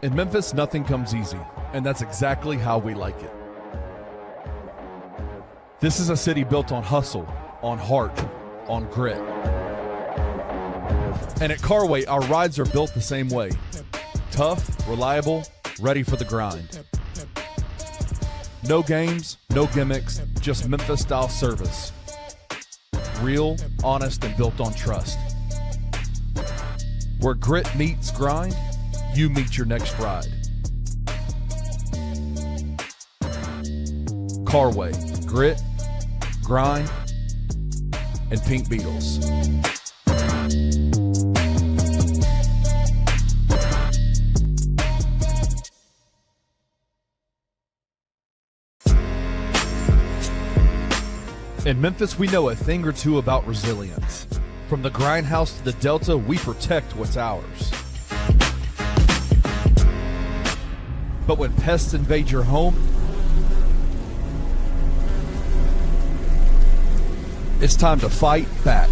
In Memphis, nothing comes easy, and that's exactly how we like it. This is a city built on hustle, on heart, on grit. And at Carway, our rides are built the same way. Tough, reliable, ready for the grind. No games, no gimmicks, just Memphis-style service. Real, honest, and built on trust. Where grit meets grind, you meet your next ride. Carway, grit, grind, and Pink Beetles. In Memphis, we know a thing or two about resilience. From the grindhouse to the Delta, we protect what's ours. But when pests invade your home, it's time to fight back.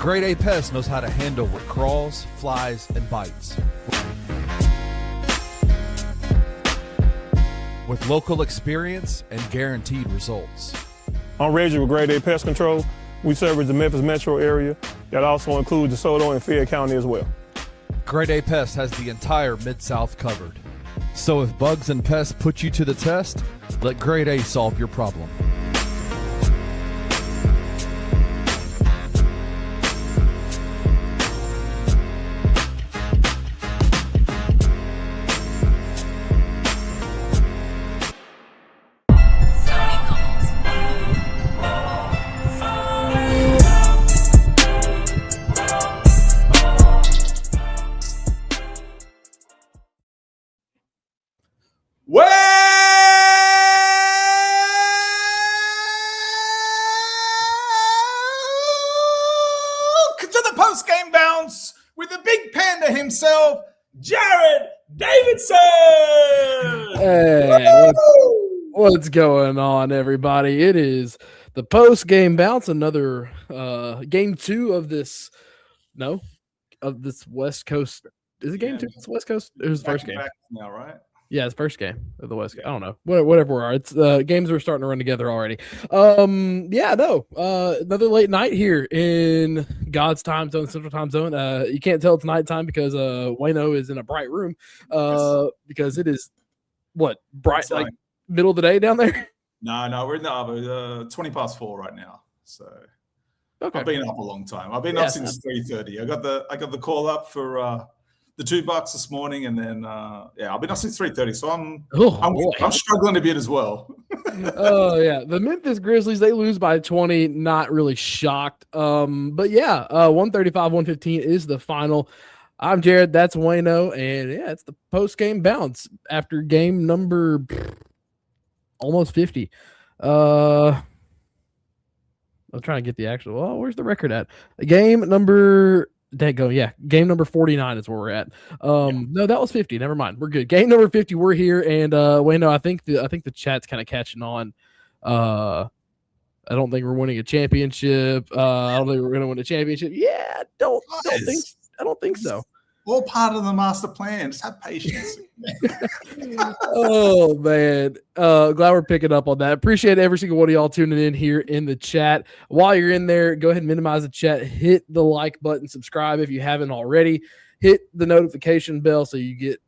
Grade A Pest knows how to handle what crawls, flies, and bites. With local experience and guaranteed results. I'm Reggie with Grade A Pest Control. We service the Memphis metro area. That also includes DeSoto and Fayette County as well. Grade A Pest has the entire Mid-South covered. So if bugs and pests put you to the test, let Grade A solve your problem. Himself, Jared Davidson. Hey, what's going on, everybody? It is the post-game bounce, another game two of this. No, of this West Coast. Is it game two? It's West Coast. It was the first game now, right? Yeah, it's first game of the West. I don't know. Whatever we are. It's games are starting to run together already. Another late night here in God's time zone, Central Time Zone. You can't tell it's nighttime because Wayno is in a bright room. Because it is bright like middle of the day down there. No, we're in the arbor. 20 past 4 right now. So okay. I've been up a long time. I've been up since 3:30. I got the call up for the $2 this morning, and then I've been up since 3:30, so I'm struggling a bit as well. Oh yeah, the Memphis Grizzlies, they lose by 20. Not really shocked. 135-115 is the final. I'm Jared. That's Wayno, and it's the post game bounce after game number almost 50. I'm trying to get the actual. Oh, where's the record at? Game number. Game number 49 is where we're at. No, that was 50. Never mind. We're good. Game number 50. We're here, and Wayno, I think the chat's kind of catching on. I don't think we're winning a championship. I don't think we're gonna win a championship. Yeah, I don't think so. All part of the master plan. Just have patience. Oh man, glad we're picking up on that. Appreciate every single one of y'all tuning in here in the chat. While you're in there, go ahead and minimize the chat. Hit the like button, subscribe if you haven't already. Hit the notification bell so you get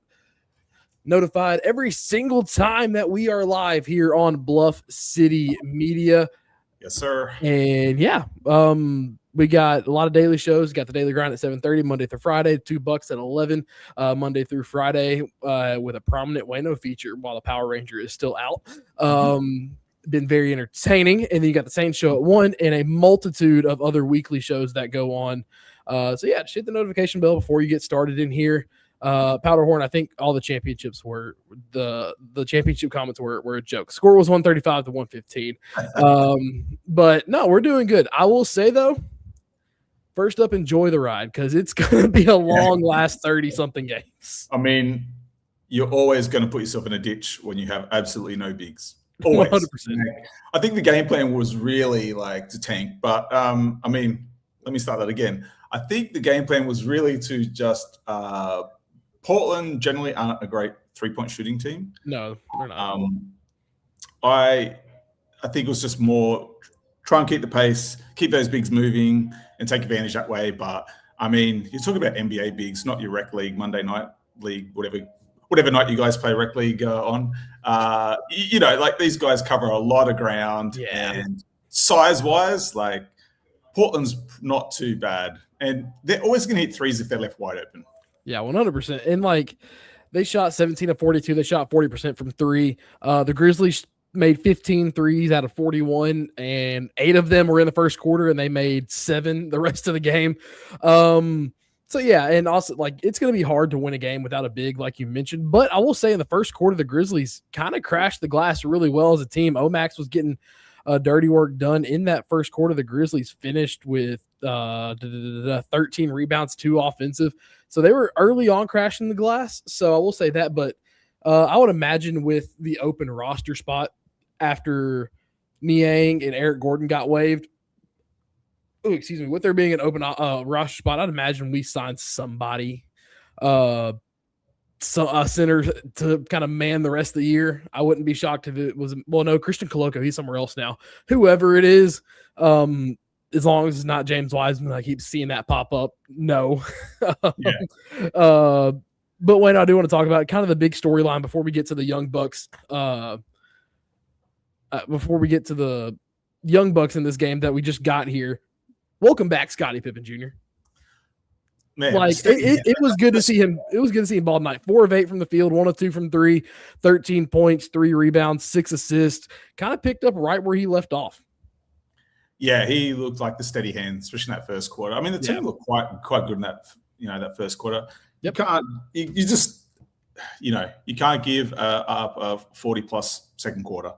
notified every single time that we are live here on Bluff City Media. Yes, sir. And we got a lot of daily shows. Got the Daily Grind at 7:30 Monday through Friday, $2 at 11 Monday through Friday with a prominent Wayno feature while the Power Ranger is still out. Been very entertaining. And then you got the Saints show at 1 and a multitude of other weekly shows that go on. Just hit the notification bell before you get started in here. Powderhorn, I think all the championships were the championship comments were a joke. Score was 135-115. But no, we're doing good. I will say though, first up, enjoy the ride because it's going to be a long last 30-something games. I mean, you're always going to put yourself in a ditch when you have absolutely no bigs. Always. 100%. I think the game plan was really to tank, but let me start that again. I think the game plan was really to just Portland generally aren't a great 3-point shooting team. No, they're not. I think it was just more try and keep the pace, keep those bigs moving, and take advantage that way. But I mean, you're talking about NBA bigs, not your rec league, Monday night league, whatever night you guys play rec league on. Like these guys cover a lot of ground, and size-wise, like Portland's not too bad, and they're always going to hit threes if they're left wide open. Yeah, 100%. And like they shot 17 of 42, they shot 40% from three. The Grizzlies made 15 threes out of 41, and 8 of them were in the first quarter, and they made 7 the rest of the game. So yeah, and also like it's going to be hard to win a game without a big, like you mentioned. But I will say in the first quarter, the Grizzlies kind of crashed the glass really well as a team. Omax was getting dirty work done in that first quarter. The Grizzlies finished with 13 rebounds, 2 offensive. So they were early on crashing the glass. So I will say that. But I would imagine with the open roster spot after Niang and Eric Gordon got waived, with there being an open roster spot, I'd imagine we signed somebody, a center to kind of man the rest of the year. I wouldn't be shocked if it was, Christian Coloco, he's somewhere else now. Whoever it is, as long as it's not James Wiseman, I keep seeing that pop up. No. But Wayne, I do want to talk about kind of the big storyline before we get to the Young Bucks. Before we get to the Young Bucks in this game that we just got here. Welcome back, Scottie Pippen Jr. Man, like it was good to see him. It was good to see him ball tonight. 4 of 8 from the field, 1 of 2 from 3, 13 points, 3 rebounds, 6 assists. Kind of picked up right where he left off. Yeah, he looked like the steady hand, especially in that first quarter. I mean, the team looked quite good in that first quarter. Yep. You can't give up a 40-plus second quarter.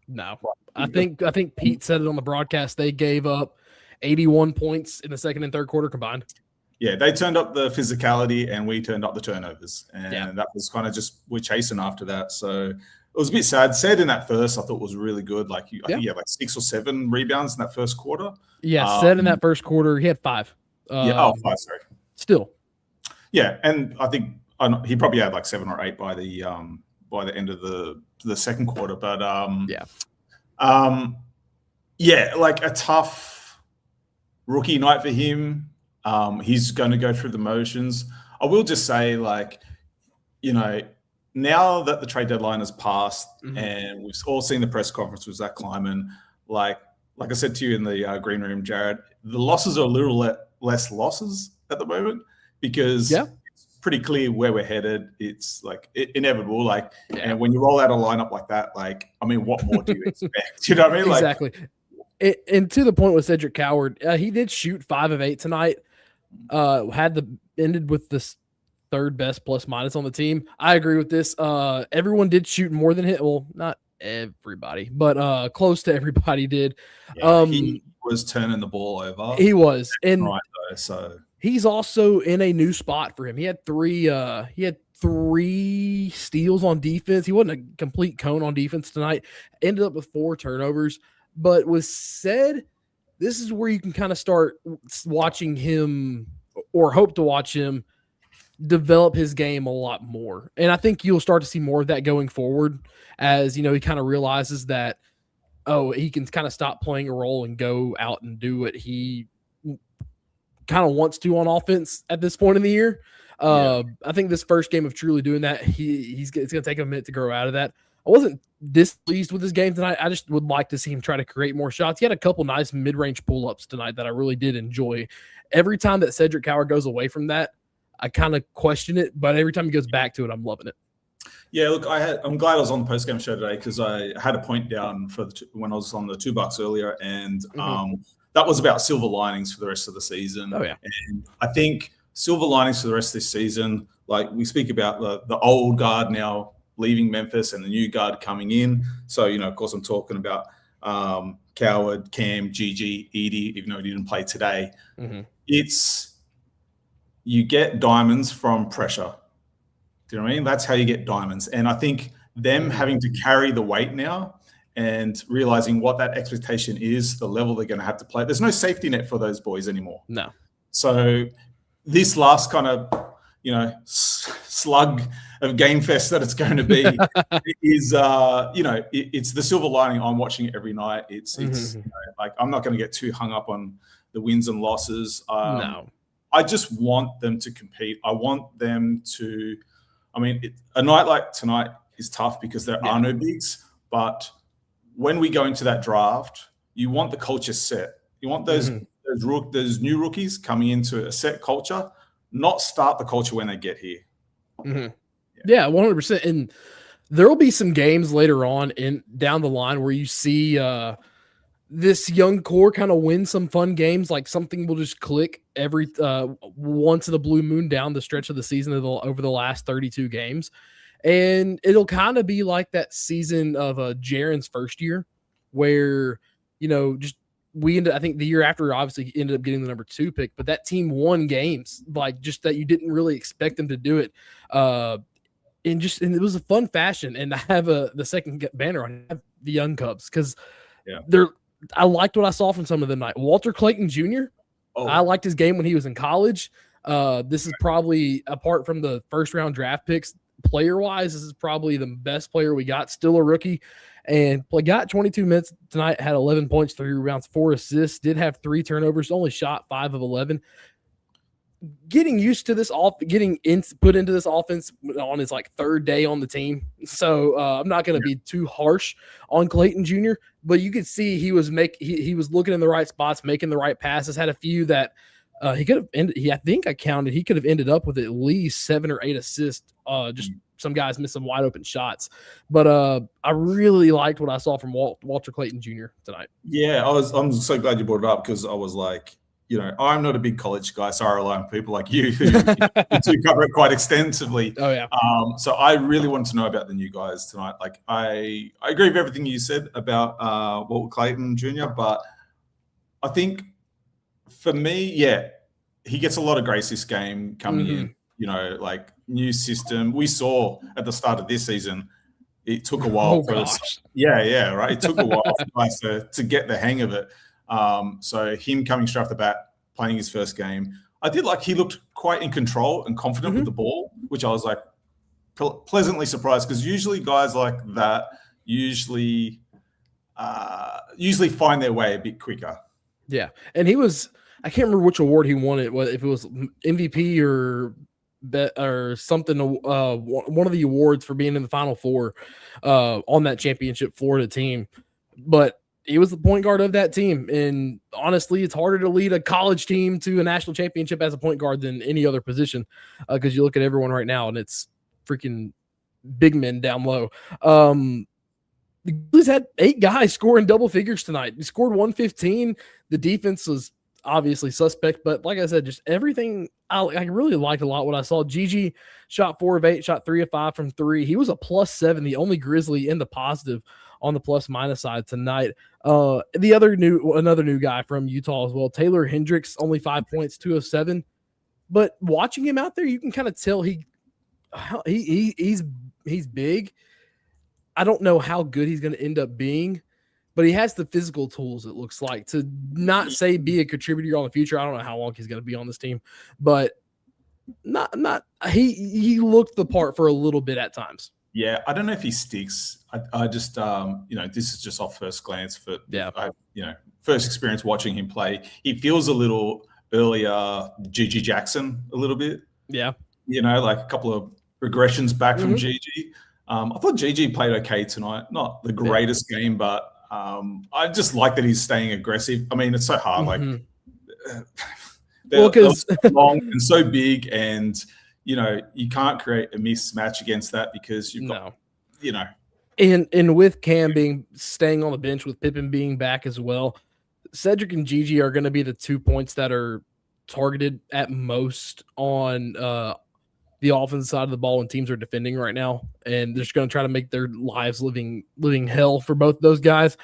No, I think Pete said it on the broadcast. They gave up 81 points in the second and third quarter combined. Yeah, they turned up the physicality and we turned up the turnovers. And that was kind of just we're chasing after that. So it was a bit sad. Said in that first, I thought was really good. Like I think he had like 6 or 7 rebounds in that first quarter. Yeah, said in that first quarter, he had 5. 5, sorry. Still. Yeah, and I think he probably had like 7 or 8 by the end of the second quarter. But like a tough rookie night for him. He's going to go through the motions. I will just say, like, now that the trade deadline has passed and we've all seen the press conference with Zach Kleiman, like I said to you in the green room, Jared, the losses are a little less losses at the moment because it's pretty clear where we're headed. It's like inevitable. Like, and when you roll out a lineup like that, like, I mean, what more do you expect? You know what I mean? Exactly. And to the point with Cedric Coward, he did shoot 5 of 8 tonight. Ended with this 3rd best plus minus on the team. I agree with this. Everyone did shoot more than him. Well, not everybody, but close to everybody did. He was turning the ball over. He was, and so he's also in a new spot for him. He had 3 steals on defense. He wasn't a complete cone on defense tonight. Ended up with 4 turnovers. But was said, this is where you can kind of start watching him or hope to watch him develop his game a lot more. And I think you'll start to see more of that going forward as, he kind of realizes that, he can kind of stop playing a role and go out and do what he kind of wants to on offense at this point in the year. I think this first game of truly doing that, it's going to take him a minute to grow out of that. I wasn't displeased with his game tonight. I just would like to see him try to create more shots. He had a couple nice mid-range pull-ups tonight that I really did enjoy. Every time that Cedric Coward goes away from that, I kind of question it, but every time he goes back to it, I'm loving it. Yeah, look, I'm glad I was on the post-game show today because I had a point down when I was on the $2 earlier, and that was about silver linings for the rest of the season. Oh, yeah. And I think silver linings for the rest of this season, like we speak about the old guard now leaving Memphis and the new guard coming in. So, of course, I'm talking about Coward, Cam, Gigi, Edie, even though he didn't play today. You get diamonds from pressure. Do you know what I mean? That's how you get diamonds. And I think them having to carry the weight now and realizing what that expectation is, the level they're going to have to play. There's no safety net for those boys anymore. No. So this last kind of, slug of Game Fest that it's going to be is, it's the silver lining. I'm watching it every night. It's like, I'm not going to get too hung up on the wins and losses. No. I just want them to compete. I want them to, a night like tonight is tough because there are no bigs, but when we go into that draft, you want the culture set. You want those new rookies coming into a set culture, not start the culture when they get here. Yeah, 100%. And there will be some games later on down the line where you see this young core kind of win some fun games. Like something will just click every once in a blue moon down the stretch of the season over the last 32 games. And it'll kind of be like that season of Jaren's first year where, I think the year after obviously ended up getting the number 2 pick, but that team won games like just that you didn't really expect them to do it. And it was a fun fashion. And I have the second banner on the Young Cubs because I liked what I saw from some of them tonight. Walter Clayton Jr. I liked his game when he was in college. This is probably, apart from the first round draft picks, player-wise, this is probably the best player we got. Still a rookie, and got 22 minutes tonight. Had 11 points, 3 rebounds, 4 assists. Did have 3 turnovers. Only shot 5 of 11. Getting used to this, put into this offense on his third day on the team. So I'm not going to be too harsh on Clayton Jr. But you could see he was looking in the right spots, making the right passes. Had a few that he could have ended. I think I counted. He could have ended up with at least 7 or 8 assists. Just some guys missed some wide open shots. But I really liked what I saw from Walter Clayton Jr. tonight. Yeah, I'm so glad you brought it up because I was like, I'm not a big college guy. So I rely on people like you who do cover it quite extensively. Oh, yeah. So I really wanted to know about the new guys tonight. Like, I agree with everything you said about Walter Clayton Jr., but I think for me, he gets a lot of grace this game coming in. New system. We saw at the start of this season, it took a while for us. Yeah, right. It took a while for us to get the hang of it. So him coming straight off the bat, playing his first game, I did like he looked quite in control and confident with the ball, which I was like pleasantly surprised because usually guys like that usually find their way a bit quicker. Yeah, and I can't remember which award he won it. If it was MVP or something, one of the awards for being in the Final Four on that championship Florida team. But he was the point guard of that team. And honestly, it's harder to lead a college team to a national championship as a point guard than any other position because you look at everyone right now and it's freaking big men down low. The Grizzlies had 8 guys scoring double figures tonight. He scored 115. The defense was obviously suspect, but like I said, just everything I really liked a lot what I saw. Gigi shot 4 of 8, shot 3 of 5 from 3. He was a +7, the only Grizzly in the positive on the plus-minus side tonight. Another new guy from Utah as well, Taylor Hendricks, only 5 points, 2 of 7. But watching him out there, you can kind of tell he's big. I don't know how good he's going to end up being, but he has the physical tools, it looks like, to not say be a contributor on the future. I don't know how long he's going to be on this team, but he looked the part for a little bit at times. Yeah, I don't know if he sticks. I just, this is just off first glance. First experience watching him play. He feels a little earlier Gigi Jackson a little bit. Yeah. Like a couple of regressions back from Gigi. I thought Gigi played okay tonight. Not the greatest game, but I just like that he's staying aggressive. I mean, it's so hard. They're long and so big, and you can't create a mismatch against that because you've got, And with Cam staying on the bench, with Pippen being back as well, Cedric and Gigi are going to be the 2 points that are targeted at most on the offensive side of the ball when teams are defending right now, and they're just going to try to make their lives living hell for both those guys.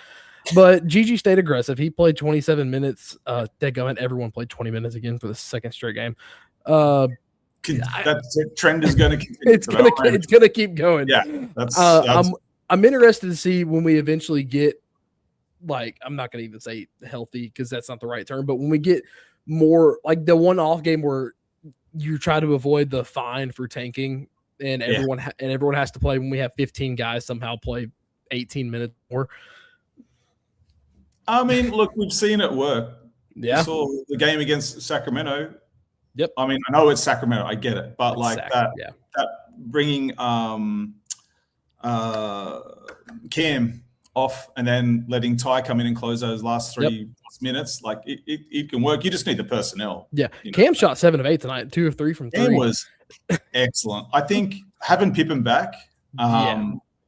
But Gigi stayed aggressive. He played 27 minutes. Everyone played 20 minutes again for the second straight game. That trend is going to continue. It's going to keep going. Yeah, I'm interested to see when we eventually get, like, I'm not going to even say healthy because that's not the right term, but when we get more like the one off game where you try to avoid the fine for tanking and everyone has to play, when we have 15 guys somehow play 18 minutes more. I mean, look, we've seen it work. Yeah. We saw the game against Sacramento. Yep. I mean, I know it's Sacramento, I get it, but It's like that bringing Cam off and then letting Ty come in and close those last 3 minutes, like it can work. You just need the personnel. Yeah. Cam shot 7 of 8 tonight, 2 of 3 from 3. Cam was excellent. I think having Pippen back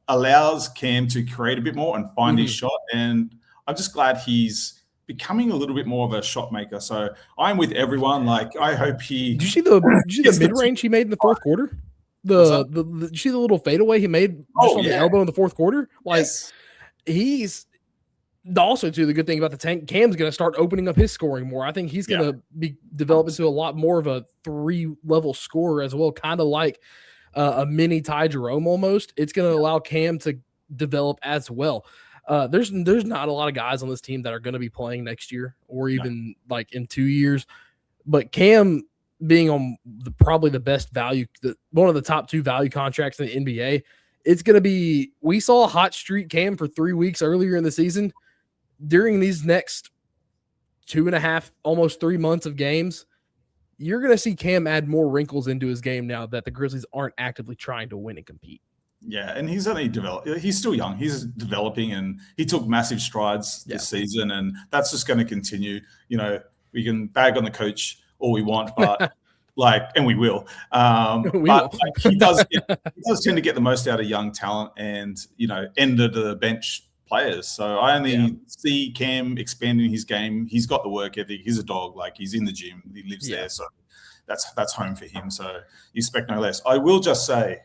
allows Cam to create a bit more and find his shot. And I'm just glad he's becoming a little bit more of a shot maker. So I'm with everyone. Like, I hope he. Did you see the mid range he made in the fourth quarter? Did you see the little fadeaway he made just on the elbow in the fourth quarter? Like, he's also too, the good thing about the tank, Cam's going to start opening up his scoring more. I think he's going to be developed into a lot more of a 3-level scorer as well, kind of like a mini Ty Jerome almost. It's going to allow Cam to develop as well. There's not a lot of guys on this team that are going to be playing next year or even like in 2 years, but Cam being on probably the best value, one of the top 2 value contracts in the NBA, it's going to be, we saw a hot streak Cam for 3 weeks earlier in the season. During these next 2.5, almost 3 months of games, you're going to see Cam add more wrinkles into his game now that the Grizzlies aren't actively trying to win and compete. Yeah, and he's only he's still young. He's developing, and he took massive strides this season, and that's just going to continue. You know, we can bag on the coach all we want, but and we will. He does tend to get the most out of young talent and, end of the bench players. So I only see Cam expanding his game. He's got the work ethic. He's a dog. Like, he's in the gym. He lives there. So that's home for him. So you expect no less. I will just say,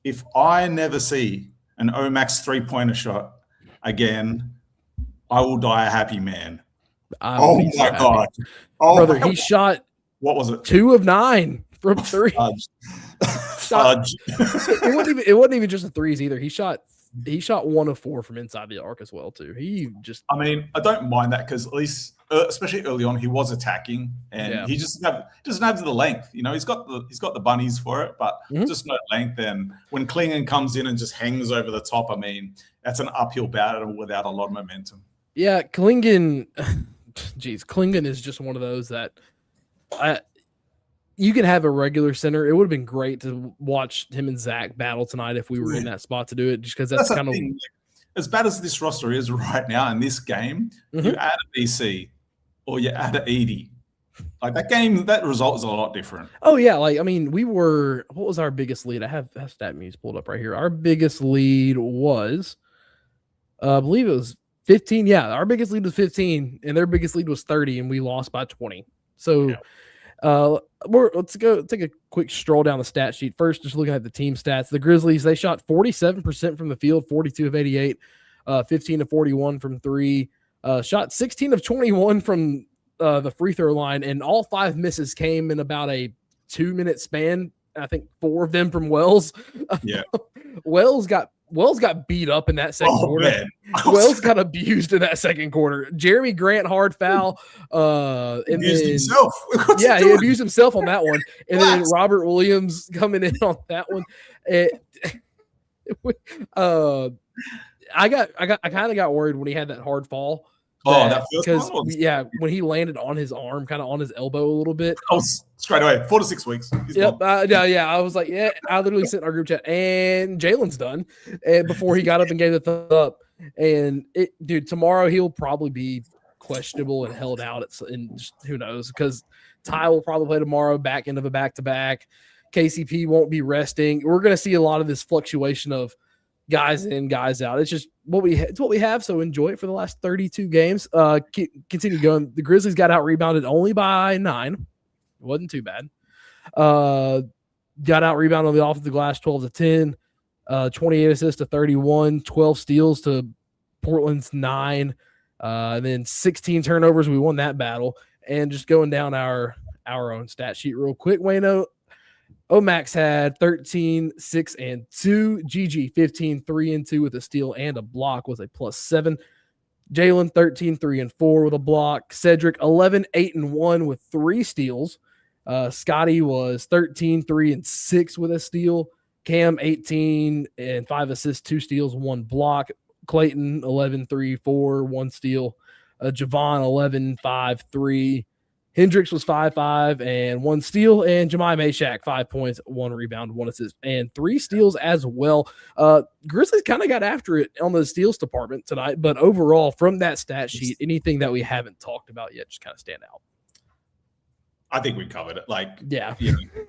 if I never see an Omax 3-pointer shot again, I will die a happy man. Oh my God. Oh, brother, he shot, what was it? 2 of 9 from 3. Fudge. It wasn't even just the threes either. He shot 1 of 4 from inside the arc as well too. I mean, I don't mind that because at least, especially early on, he was attacking and he doesn't have the length. He's got the bunnies for it, but just no length. And when Klingon comes in and just hangs over the top, I mean, that's an uphill battle without a lot of momentum. Yeah, Klingon is just one of those that you can have a regular center. It would have been great to watch him and Zach battle tonight if we were in that spot to do it, just because that's kind of as bad as this roster is right now in this game. You add a BC or you add an Edie. Like, that game, that result is a lot different. Oh yeah, like, I mean, what was our biggest lead? I have StatMuse pulled up right here. Our biggest lead was, I believe it was 15. Yeah, our biggest lead was 15, and their biggest lead was 30, and we lost by 20. So. Let's go take a quick stroll down the stat sheet. First, just looking at the team stats. The Grizzlies, they shot 47% from the field, 42 of 88, 15 of 41 from 3, shot 16 of 21 from the free throw line, and all 5 misses came in about a 2-minute span. I think 4 of them from Wells. Yeah. Wells got beat up in that second quarter. Man. Wells got abused in that second quarter. Jeremy Grant, hard foul. And abused then, himself. He abused himself on that one. And then Robert Williams coming in on that one. I kind of got worried when he had that hard fall. Because when he landed on his arm, kind of on his elbow a little bit. Oh, straight away, 4 to 6 weeks. Yep. I was like, I literally sent in our group chat, and Jalen's done. And before he got up and gave the thumbs up, and tomorrow he'll probably be questionable and held out. And who knows? Because Ty will probably play tomorrow, back end of a back-to-back. KCP won't be resting. We're going to see a lot of this fluctuation of guys in, guys out. It's just it's what we have. So enjoy it for the last 32 games. Continue going. The Grizzlies got out rebounded only by 9. It wasn't too bad. Got out rebounded on the offensive glass 12 to 10, 28 assists to 31, 12 steals to Portland's 9, and then 16 turnovers. We won that battle. And just going down our own stat sheet real quick, Wayno, Omax had 13, 6, and 2. GG 15, 3, and 2 with a steal and a block was a +7. Jalen 13, 3, and 4 with a block. Cedric 11, 8, and 1 with 3 steals. Scotty was 13, 3, and 6 with a steal. Cam 18 and 5 assists, 2 steals, 1 block. Clayton 11, 3, 4, 1 steal. Javon 11, 5, 3. Hendricks was 5, 5, and 1 steal. And Jemai Meshack 5 points, 1 rebound, 1 assist, and 3 steals as well. Grizzlies kind of got after it on the steals department tonight, but overall, from that stat sheet, anything that we haven't talked about yet just kind of stand out. I think we covered it. Like, yeah.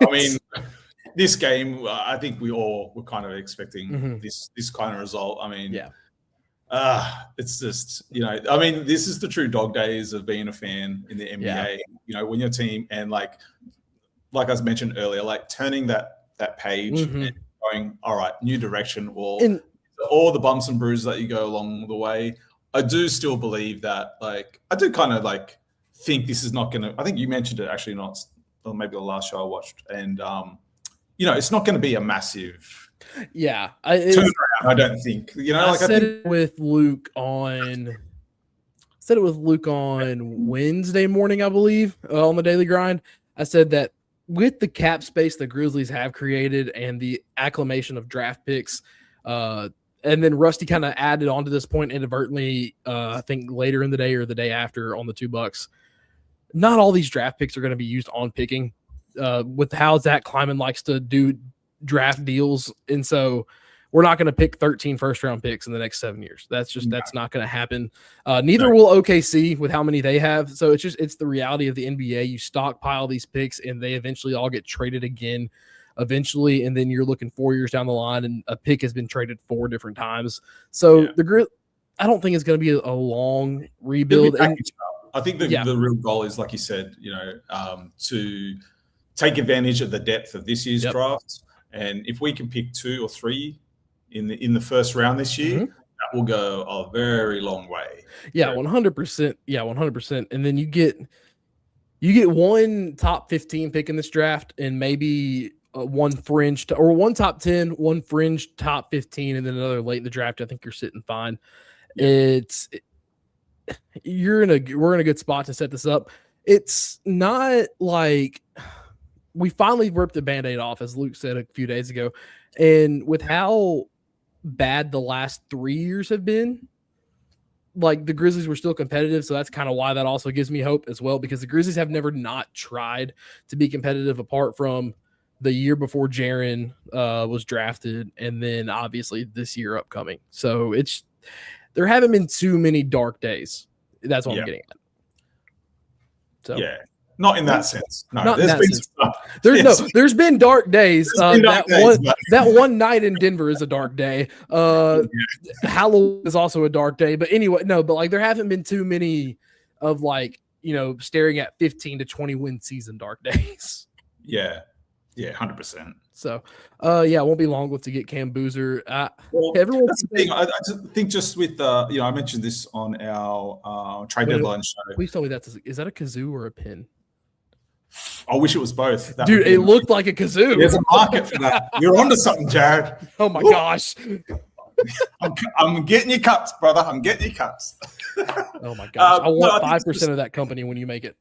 I mean, this game, I think we all were kind of expecting this kind of result. I mean, yeah. It's just, I mean, this is the true dog days of being a fan in the NBA. Yeah. When your team and like I mentioned earlier, like turning that page and going, all right, new direction, or all the bumps and bruises that you go along the way. I do still believe that, like, I do kind of like think this is not going to. I think you mentioned it actually, not or maybe the last show I watched, and it's not going to be a massive. Yeah, turnaround, I don't think. I said it with Luke on Wednesday morning, I believe, on the Daily Grind. I said that with the cap space the Grizzlies have created and the acclamation of draft picks, and then Rusty kind of added on to this point inadvertently, I think later in the day or the day after on the $2. Not all these draft picks are going to be used on picking. With how Zach Kleiman likes to do draft deals, and so we're not going to pick 13 first-round picks in the next 7 years. That's not going to happen. Neither will OKC with how many they have. So it's the reality of the NBA. You stockpile these picks, and they eventually all get traded again eventually, and then you're looking 4 years down the line, and a pick has been traded 4 different times. So I don't think it's going to be a long rebuild. I think the real goal is, like you said, to take advantage of the depth of this year's draft. And if we can pick 2 or 3 in the first round this year, that will go a very long way. Yeah, 100%. Yeah, 100%. And then you get one top 15 pick in this draft, and maybe one fringe or one top 10, one fringe top 15, and then another late in the draft. I think you're sitting fine. Yeah. We're in a good spot to set this up. It's not like we finally ripped the Band-Aid off, as Luke said a few days ago. And with how bad the last 3 years have been, like, the Grizzlies were still competitive. So that's kind of why that also gives me hope as well, because the Grizzlies have never not tried to be competitive apart from the year before Jaren was drafted. And then obviously this year upcoming. So there haven't been too many dark days. That's what I'm getting at. So yeah. Not in that sense. No, there's been dark days. That one night in Denver is a dark day. Halloween is also a dark day. But anyway, but like there haven't been too many of staring at 15 to 20 win season dark days. Yeah, 100%. So, it won't be long to get Cam Boozer. That's the thing. I just think with I mentioned this on our trade deadline show. Please tell me is that a kazoo or a pin? I wish it was both. Dude, it looked like a kazoo. There's a market for that. You're onto something, Jared. Oh my gosh. I'm getting you cups, brother. I'm getting you cups. Oh my gosh. I want 5% of that company when you make it.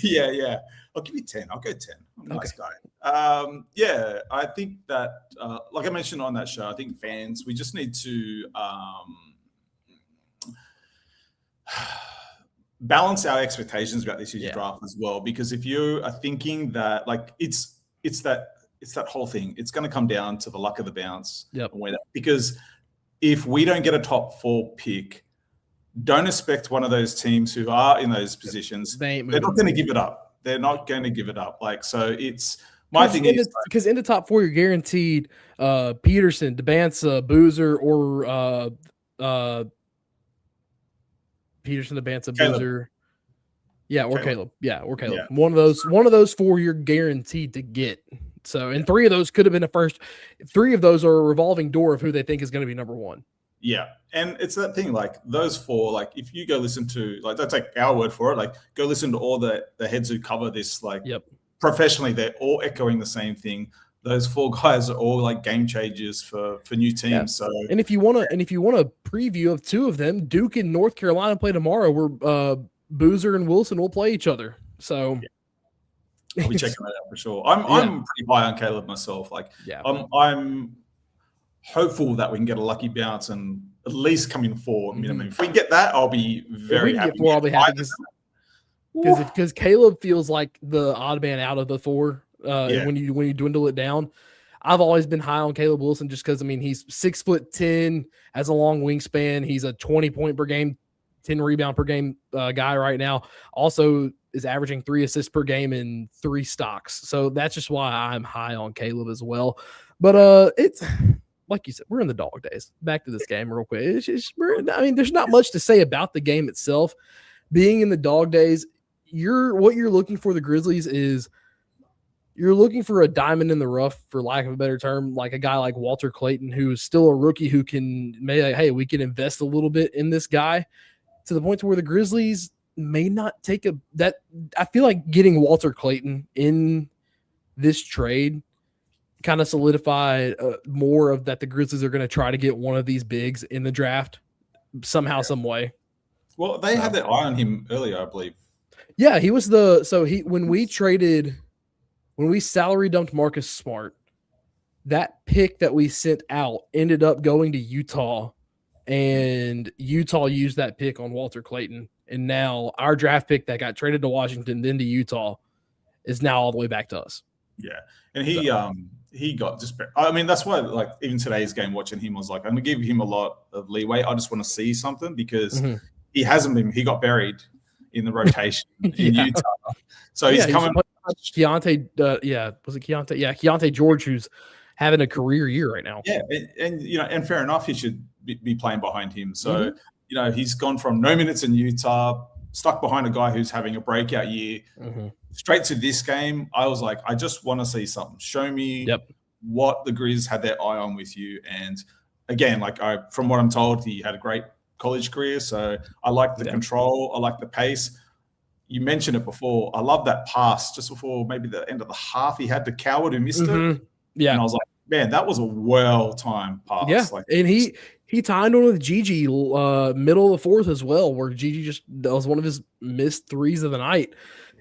Yeah. I'll give you 10. I'll go 10. I'm a nice guy. I think that, like I mentioned on that show, I think fans, we just need to balance our expectations about this year's draft as well. Because if you are thinking that, like, it's that whole thing, it's going to come down to the luck of the bounce. Yep. Because if we don't get a top 4 pick, don't expect one of those teams who are in those positions. They're not going to give it up. They're not going to give it up. Like, so it's my thing is because in the top 4, you're guaranteed Peterson, Debanza, Boozer, or Peterson, Debanza, Boozer. Yeah, or Caleb. Yeah, or Caleb. Yeah. One of those 4 you're guaranteed to get. So, and 3 of those could have been a first. 3 of those are a revolving door of who they think is going to be number 1. Yeah. And it's that thing, like those 4, like if you go listen to, like, don't take our word for it, like go listen to all the heads who cover this, like professionally, they're all echoing the same thing. those 4 guys are all like game changers for new teams. Yeah. So, and if you want a preview of 2 of them, Duke and North Carolina play tomorrow, where Boozer and Wilson will play each other. So I'll be checking that out for sure. I'm pretty high on Caleb myself. Like, I'm hopeful that we can get a lucky bounce and at least come in 4 minimum. If we get that, I'll be very happy. Get 4, I'll be happy because Caleb feels like the odd man out of the 4. When you dwindle it down, I've always been high on Caleb Wilson just because he's 6'10", has a long wingspan. He's a 20-point per game, 10 rebound per game guy right now. Also is averaging 3 assists per game and 3 stocks. So that's just why I'm high on Caleb as well. But it's like you said, we're in the dog days. Back to this game real quick. There's not much to say about the game itself. Being in the dog days, what you're looking for the Grizzlies is you're looking for a diamond in the rough, for lack of a better term, like a guy like Walter Clayton, who's still a rookie who can we can invest a little bit in this guy, to the point to where the Grizzlies may not take that. I feel like getting Walter Clayton in this trade kind of solidified more of that the Grizzlies are going to try to get one of these bigs in the draft somehow, some way. Well, they had their eye on him earlier, I believe. Yeah, he was when we salary dumped Marcus Smart, that pick that we sent out ended up going to Utah, and Utah used that pick on Walter Clayton. And now our draft pick that got traded to Washington, then to Utah, is now all the way back to us. Yeah. And he got just, that's why, like, even today's game, watching him, was like, I'm going to give him a lot of leeway. I just want to see something, because he got buried in the rotation in Utah. So he's coming. Keontae, was it Keontae? Yeah, Keontae George, who's having a career year right now. Yeah, and fair enough, he should be playing behind him. So, he's gone from no minutes in Utah, stuck behind a guy who's having a breakout year, straight to this game. I was like, I just want to see something. Show me what the Grizz had their eye on with you. And again, from what I'm told, he had a great college career. So I like the control. I like the pace. You mentioned it before. I love that pass just before maybe the end of the half. He had to Coward who missed it. Yeah. And I was like, man, that was a well-timed pass. Yeah. And he timed one with Gigi middle of the 4th as well, where Gigi that was one of his missed 3s of the night.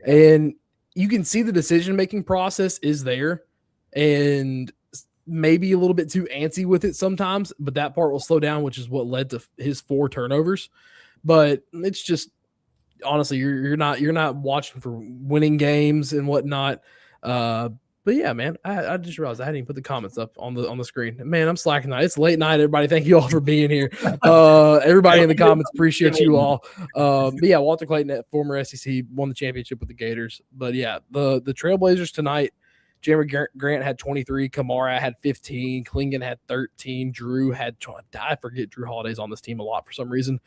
And you can see the decision-making process is there, and maybe a little bit too antsy with it sometimes, but that part will slow down, which is what led to his 4 turnovers. But it's just, honestly, you're not watching for winning games and whatnot. But yeah, man, I just realized I hadn't even put the comments up on the screen. Man, I'm slacking tonight. It's late night, everybody. Thank you all for being here. Everybody in the comments, appreciate you all. But yeah, Walter Clayton, former SEC, won the championship with the Gators. But yeah, the Trailblazers tonight, Jeremy Grant had 23, Kamara had 15, Klingon had 13, Drew had, I forget Drew Holiday's on this team a lot for some reason.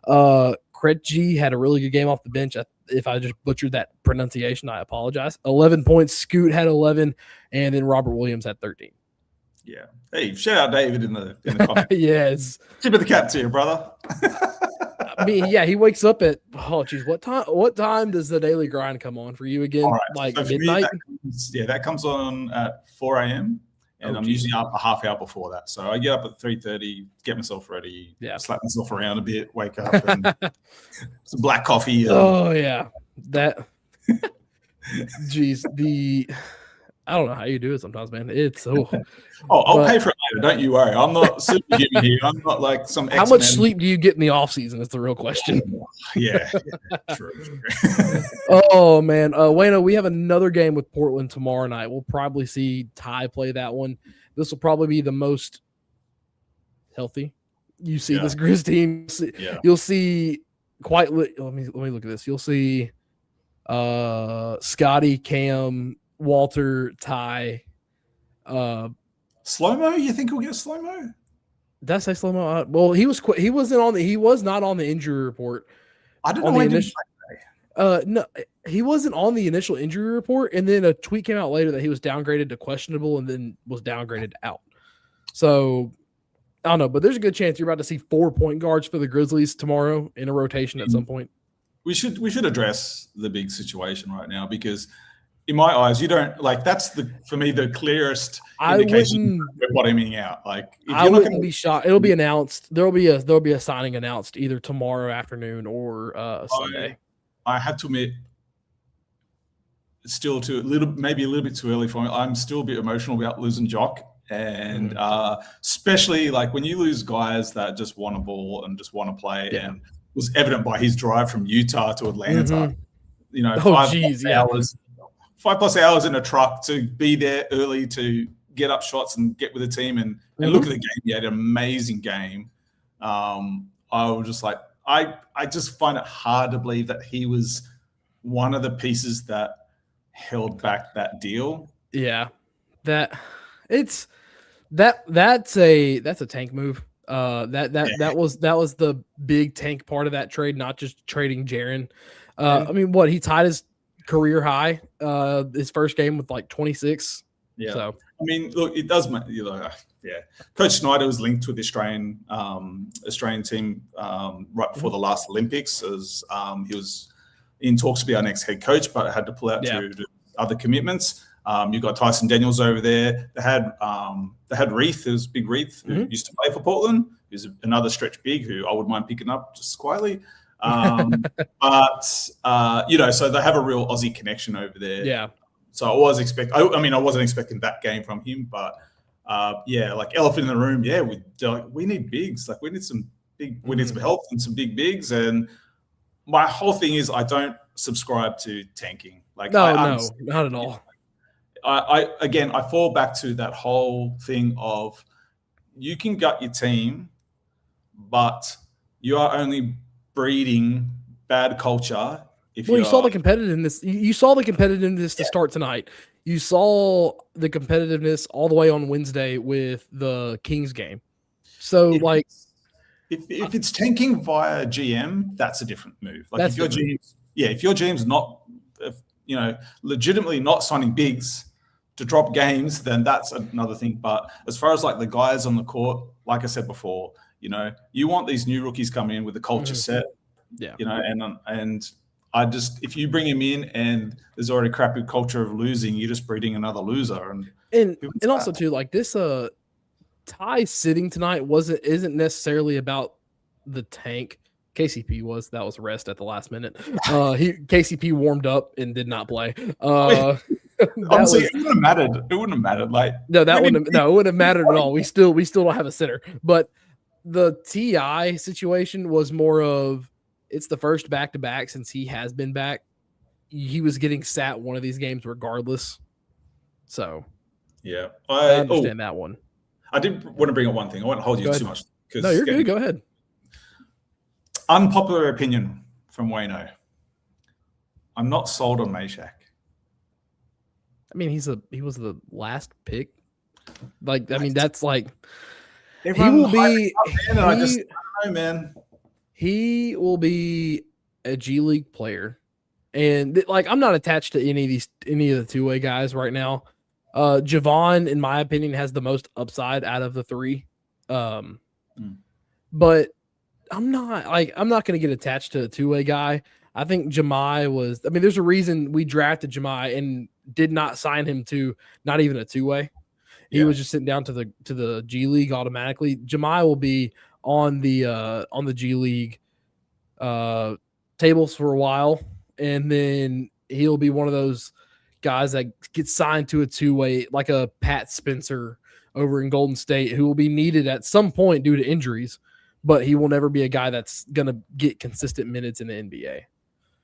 Kretji had a really good game off the bench. If I just butchered that pronunciation, I apologize. 11 points. Scoot had 11, and then Robert Williams had 13. Yeah. Hey, shout out David in the comments. Yes. Tip of the cap to you, brother. He wakes up at what time does the daily grind come on for you again? Right. So midnight? That comes on at 4 a.m. And I'm usually up a half hour before that. So I get up at 3:30, get myself ready, slap myself around a bit, wake up, and some black coffee. That. Geez, I don't know how you do it sometimes, man. It's I'll pay for it later. Don't you worry. I'm not superhuman here. I'm not like some X-Men. How much sleep do you get in the off season? Is the real question. Yeah, true. Oh man, Wayno, we have another game with Portland tomorrow night. We'll probably see Ty play that one. This will probably be the most healthy you see this Grizz team. You'll see let me look at this. You'll see Scotty, Cam, Walter, Ty. Slow-mo? You think we'll get slow-mo? Did I say slow-mo? Well, he was not on the injury report. I don't know why no, he wasn't on the initial injury report, and then a tweet came out later that he was downgraded to questionable and then was downgraded out. So I don't know, but there's a good chance you're about to see 4 point guards for the Grizzlies tomorrow in a rotation at some point. We should address the big situation right now, because in my eyes, you don't like. That's for me the clearest I indication wouldn't. we're bottoming out. Like, if I you're not wouldn't going be shocked. It'll be announced. There'll be a signing announced either tomorrow afternoon or Sunday. I have to admit, it's still maybe a little bit too early for me. I'm still a bit emotional about losing Jock, and especially like when you lose guys that just want a ball and just want to play, and it was evident by his drive from Utah to Atlanta. You know, 5+ hours in a truck to be there early to get up shots and get with the team and look at the game. He had an amazing game. I was just like, I just find it hard to believe that he was one of the pieces that held back that deal. Yeah, that's a tank move. That was the big tank part of that trade, not just trading Jaren. I mean, he tied his career high his first game with like 26. Yeah. So I mean, look, it does. Coach Snyder was linked with the Australian team right before the last Olympics, as he was in talks to be our next head coach, but had to pull out to other commitments. You've got Tyson Daniels over there. They had Reith, who's Big Reith, who used to play for Portland, who's another stretch big who I wouldn't mind picking up just quietly. But so they have a real Aussie connection over there. Yeah. So I was I wasn't expecting that game from him, but like elephant in the room. Yeah, we need bigs. Like we need some help and some big bigs. And my whole thing is I don't subscribe to tanking. Like no, not at all. I fall back to that whole thing of you can gut your team, but you are only breeding bad culture. You saw the competitiveness. You saw the competitiveness to start tonight. You saw the competitiveness all the way on Wednesday with the Kings game. So, if it's tanking via GM, that's a different move. Like if your GM's not, legitimately not signing bigs to drop games, then that's another thing. But as far as like the guys on the court, like I said before, you want these new rookies coming in with the culture set. Yeah. And I just, if you bring him in and there's already a crappy culture of losing, you're just breeding another loser. And also too, like this Ty sitting tonight isn't necessarily about the tank. KCP that was rest at the last minute. KCP warmed up and did not play. Honestly, it wouldn't have mattered. It wouldn't have mattered. Like it wouldn't have mattered at all. We still don't have a center. But the TI situation was more of, it's the first back-to-back since he has been back. He was getting sat one of these games regardless. So, yeah, I understand that one. I did want to bring up one thing. I won't hold you too much. No, you're good. Go ahead. Unpopular opinion from Wayno. I'm not sold on Meshack. I mean, he was the last pick. Like, I mean, that's like he will be. I don't know, man. He will be a G League player, and like I'm not attached to any of the two-way guys right now. Javon, in my opinion, has the most upside out of the three, but I'm not going to get attached to a two-way guy. I think Jemai was. I mean, there's a reason we drafted Jemai and did not sign him to not even a two-way. He was just sitting down to the G League automatically. Jemai will be on the G League tables for a while, and then he'll be one of those guys that gets signed to a two-way, like a Pat Spencer over in Golden State, who will be needed at some point due to injuries, but he will never be a guy that's going to get consistent minutes in the NBA.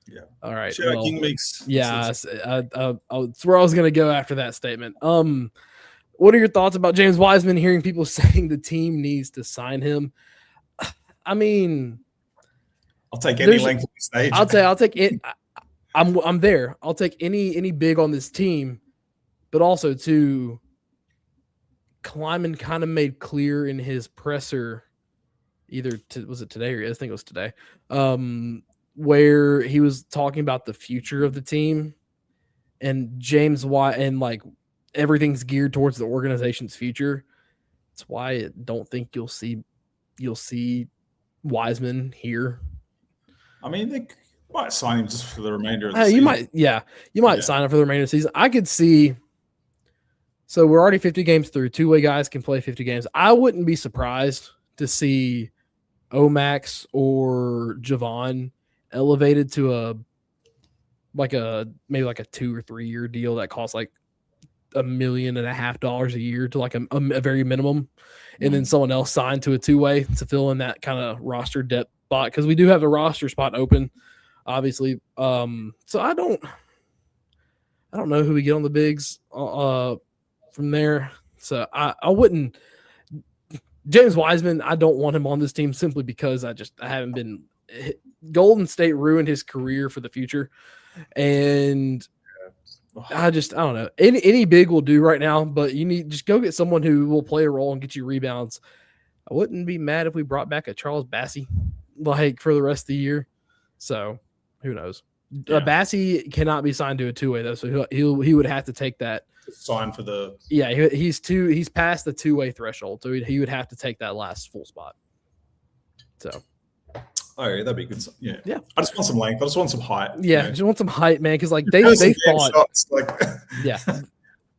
Yeah. All right. Makes that's where I was going to go after that statement. What are your thoughts about James Wiseman? Hearing people saying the team needs to sign him. I mean, I'll take any length of the stage. I'll take it. I'm there. I'll take any big on this team, but also too, Kleiman kind of made clear in his presser, was it today or I think it was today, where he was talking about the future of the team, and James White, and like everything's geared towards the organization's future. That's why I don't think you'll see Wiseman here. I mean, Might sign him just for the remainder of the season. You might sign him for the remainder of the season. I could see. So we're already 50 games through. Two-way guys can play 50 games. I wouldn't be surprised to see Omax or Javon elevated to maybe like a 2 or 3 year deal that costs like $1.5 million a year to like a very minimum, and then someone else signed to a two-way to fill in that kind of roster depth spot, because we do have the roster spot open, obviously. So I don't know who we get on the bigs from there. So I wouldn't. James Wiseman, I don't want him on this team simply because I haven't been. Golden State ruined his career for the future, and I don't know. Any big will do right now, but you need just go get someone who will play a role and get you rebounds. I wouldn't be mad if we brought back a Charles Bassey like for the rest of the year. So who knows? Yeah. Bassey cannot be signed to a two-way though, so he would have to take that sign for the. Yeah, he's past the two-way threshold, so he would have to take that last full spot. So. Oh, yeah, that'd be good. Yeah. Yeah. I just want some length. I just want some height. Yeah, just want some height, man, because like they fought. Shots, like, yeah.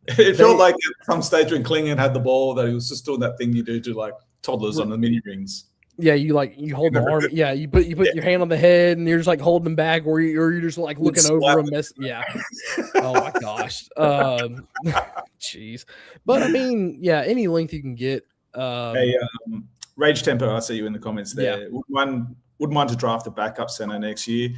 It felt like at some stage when Klingon had the ball that he was just doing that thing you do to like toddlers on the mini rings. Yeah, you hold the arm. Yeah, you put your hand on the head and you're just like holding them back, or you're just like looking over a mess. Yeah. Oh my gosh. Jeez. But I mean, yeah, any length you can get. Hey, Rage Tempo, I see you in the comments there. Yeah. Wouldn't mind to draft a backup center next year.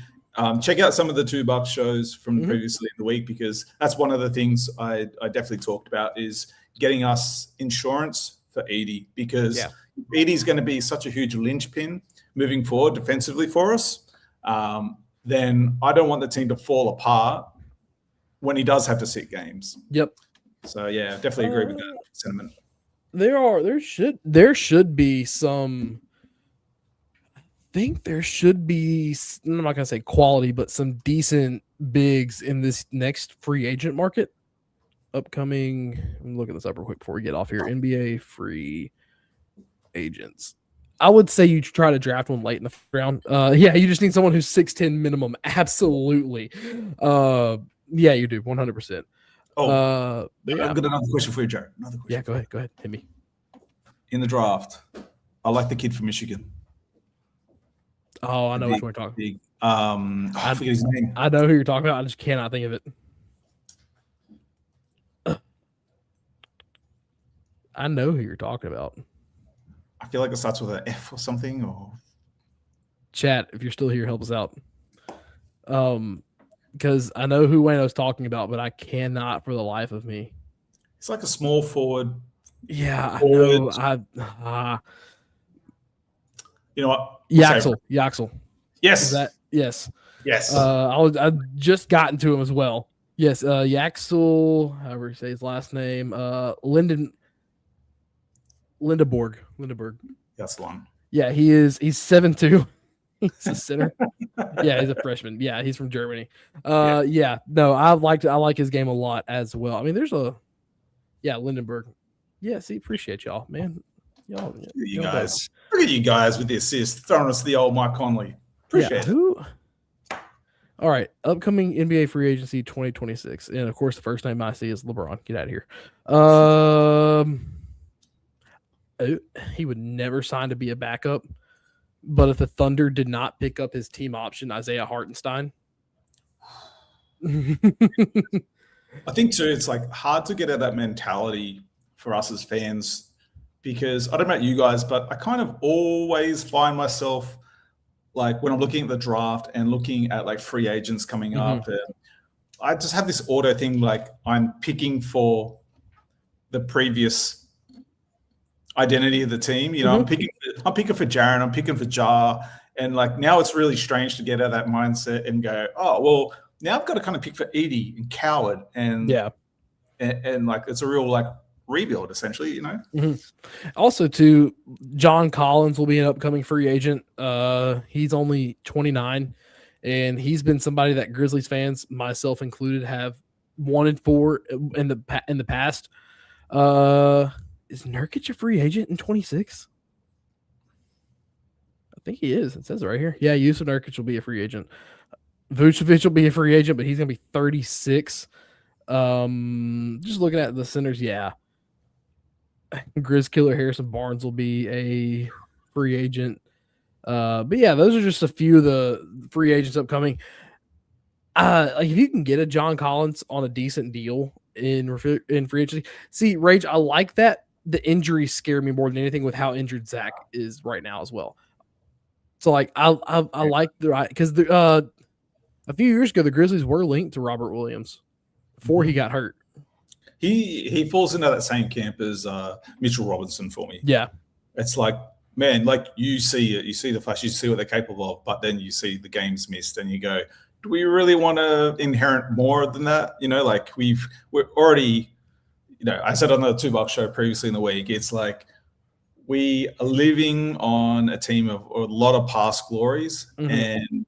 Check out some of the $2 shows from previously in the week, because that's one of the things I definitely talked about is getting us insurance for Edey, because Edey's going to be such a huge linchpin moving forward defensively for us. Then I don't want the team to fall apart when he does have to sit games. Yep. So yeah, definitely agree with that sentiment. There should be some. I think there should be, I'm not going to say quality, but some decent bigs in this next free agent market. Upcoming, I'm looking this up real quick before we get off here. NBA free agents. I would say you try to draft one late in the round. Yeah, you just need someone who's 6'10 minimum. Absolutely. Yeah, you do, 100%. I've got another question for you, Jared. Another question. Yeah, go ahead. Hit me. In the draft, I like the kid from Michigan. Oh, I know which one you're talking about. I forget his name. I know who you're talking about. I just cannot think of it. I know who you're talking about. I feel like it starts with an F or something. Or chat, if you're still here, help us out. Because I know who Wayno's talking about, but I cannot for the life of me. It's like a small forward. Yeah, forward. I know. You know what? Yaxel. Yes. Yes. Yes. I just gotten to him as well. Yes. Yaxel, however you say his last name. Lindenborg. That's the one. Yeah, he's 7'2". He's a center. Yeah, he's a freshman. Yeah, he's from Germany. Yeah. No, I like his game a lot as well. I mean, there's Lindenberg. Yeah, see, appreciate y'all, man. Y'all, you guys. Look at you guys with the assist, throwing us the old Mike Conley. Appreciate it. All right, upcoming NBA free agency 2026, and of course, the first name I see is LeBron. Get out of here. He would never sign to be a backup, but if the Thunder did not pick up his team option, Isaiah Hartenstein. I think too, it's like hard to get at that mentality for us as fans. Because I don't know about you guys, but I kind of always find myself like when I'm looking at the draft and looking at like free agents coming up, and I just have this auto thing like I'm picking for the previous identity of the team. You know, I'm picking for Jaren, I'm picking for Jar, and like now it's really strange to get out of that mindset and go, oh well, now I've got to kind of pick for Edey and Coward and like it's a real like rebuild essentially, you know. Also too, John Collins will be an upcoming free agent. He's only 29, and he's been somebody that Grizzlies fans, myself included, have wanted for in the past. Is Nurkic a free agent in 26? I think he is. It says it right here. Yeah, Yusuf Nurkic will be a free agent. Vucevic will be a free agent, but he's going to be 36. Just looking at the centers, yeah. Grizz Killer Harrison Barnes will be a free agent. But yeah, those are just a few of the free agents upcoming. Like if you can get a John Collins on a decent deal in free agency, see, Rage, I like that. The injuries scare me more than anything with how injured Zach is right now as well. So like I like the right because a few years ago the Grizzlies were linked to Robert Williams before he got hurt. He falls into that same camp as Mitchell Robinson for me. Yeah, it's like, man, like you see it, you see the flash, you see what they're capable of, but then you see the games missed, and you go, do we really want to inherit more than that? You know, like we're already, you know, I said on the $2 show previously in the week, it's like we are living on a team of a lot of past glories and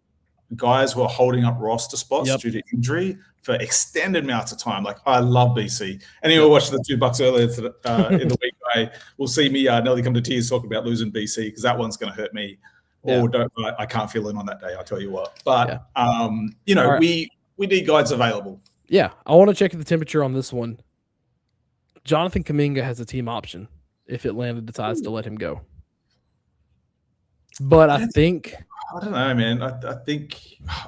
guys who are holding up roster spots due to injury for extended amounts of time. Like I love BC. Anyone watched the $2 earlier in the week, I will see me nearly come to tears talking about losing BC because that one's going to hurt me. Or I can't feel in on that day. I'll tell you what. But you know, we need guys available. Yeah, I want to check the temperature on this one. Jonathan Kuminga has a team option if Atlanta decides to let him go. But I think I don't know, man. I think,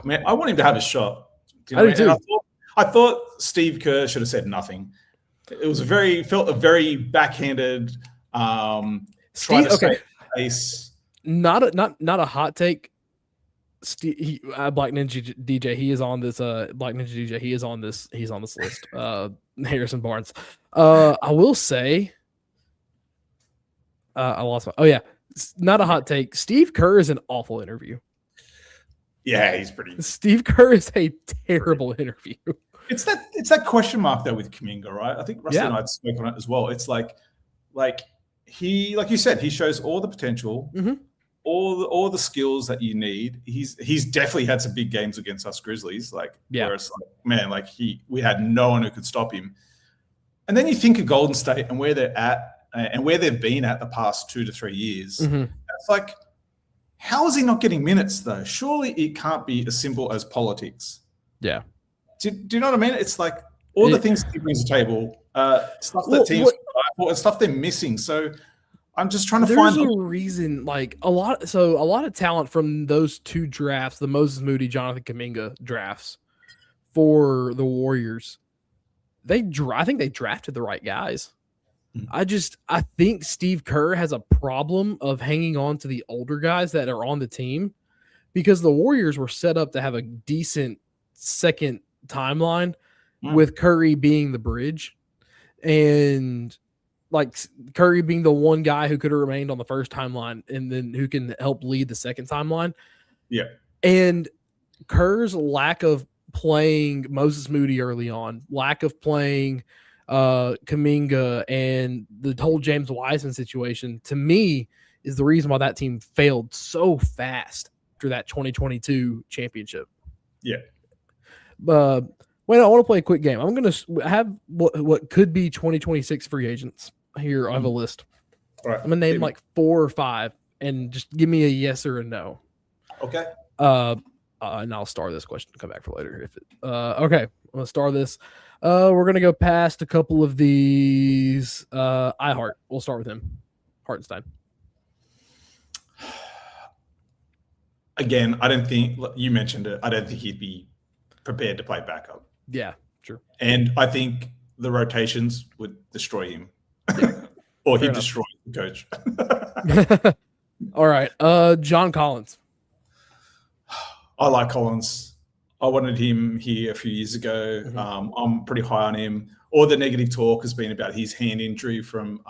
man, I want him to have a shot. You know, I do too. I thought Steve Kerr should have said nothing. It was felt a very backhanded. Trying to save face. Not a hot take. Black Ninja DJ. He is on this. Black Ninja DJ. He is on this. He's on this list. Harrison Barnes. I will say. I lost my. Oh yeah, not a hot take. Steve Kerr is an awful interview. Yeah, he's pretty. Steve Kerr is a terrible interview. It's that question mark though with Kuminga, right? I think Rusty and I spoke on it as well. It's like he, like you said, he shows all the potential, all the skills that you need. He's definitely had some big games against us Grizzlies. Where it's like, man, like we had no one who could stop him. And then you think of Golden State and where they're at and where they've been at the past 2 to 3 years. It's like, how is he not getting minutes though? Surely it can't be as simple as politics. Yeah. Do you know what I mean? It's like all the things he brings to the table, stuff that teams and stuff they're missing. So I'm just trying to find a reason, like a lot of talent from those 2 drafts, the Moses Moody, Jonathan Kuminga drafts for the Warriors. I think they drafted the right guys. I think Steve Kerr has a problem of hanging on to the older guys that are on the team because the Warriors were set up to have a decent second timeline with Curry being the bridge and like Curry being the one guy who could have remained on the first timeline and then who can help lead the second timeline. Yeah. And Kerr's lack of playing Moses Moody early on, lack of playing Kuminga and the whole James Wiseman situation, to me, is the reason why that team failed so fast after that 2022 championship. Yeah. Wait, I want to play a quick game. I'm going to have what could be 2026 free agents here. I have a list. All right. I'm going to name like 4 or 5 and just give me a yes or a no. Okay. And I'll star this question and come back for later. Okay. I'm going to star this. We're going to go past a couple of these. iHeart. We'll start with him. Hartenstein. Again, I don't think you mentioned it. I don't think he'd be prepared to play backup. Yeah, sure. And I think the rotations would destroy him. Or he'd destroy the coach. All right. John Collins. I like Collins. I wanted him here a few years ago. I'm pretty high on him. All the negative talk has been about his hand injury from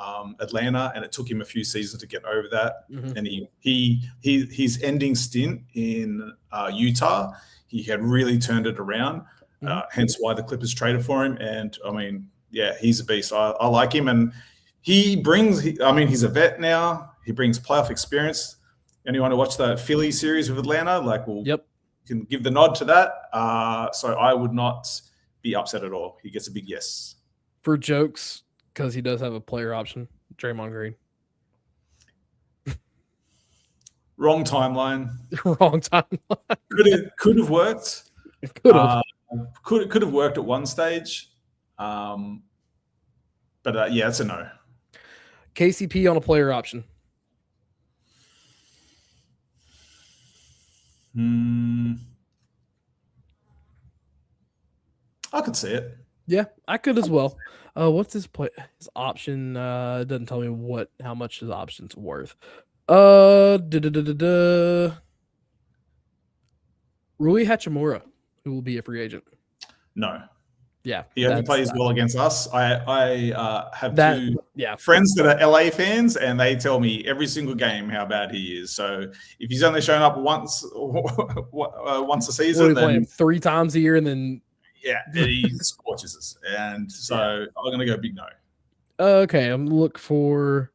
Atlanta, and it took him a few seasons to get over that. And his ending stint in Utah, he had really turned it around. Hence why the Clippers traded for him. And I mean, yeah, he's a beast. I like him, and he's a vet now. He brings playoff experience. Anyone who watched the Philly series with Atlanta, can give the nod to that. So I would not be upset at all. He gets a big yes. For jokes, because he does have a player option, Draymond Green. Wrong timeline. Wrong timeline. Could have worked. Could have. Could have worked at one stage. But yeah, it's a no. KCP on a player option. I could see it. Yeah, I could as well. What's his play? His option doesn't tell me how much his option's worth. Rui Hachimura, who will be a free agent. No. Yeah, he only plays well against us. I have two friends that are LA fans, and they tell me every single game how bad he is. So if he's only shown up once a season, then play him 3 times a year, and then he scorches us. And so I'm going to go big no. Okay, I'm looking for.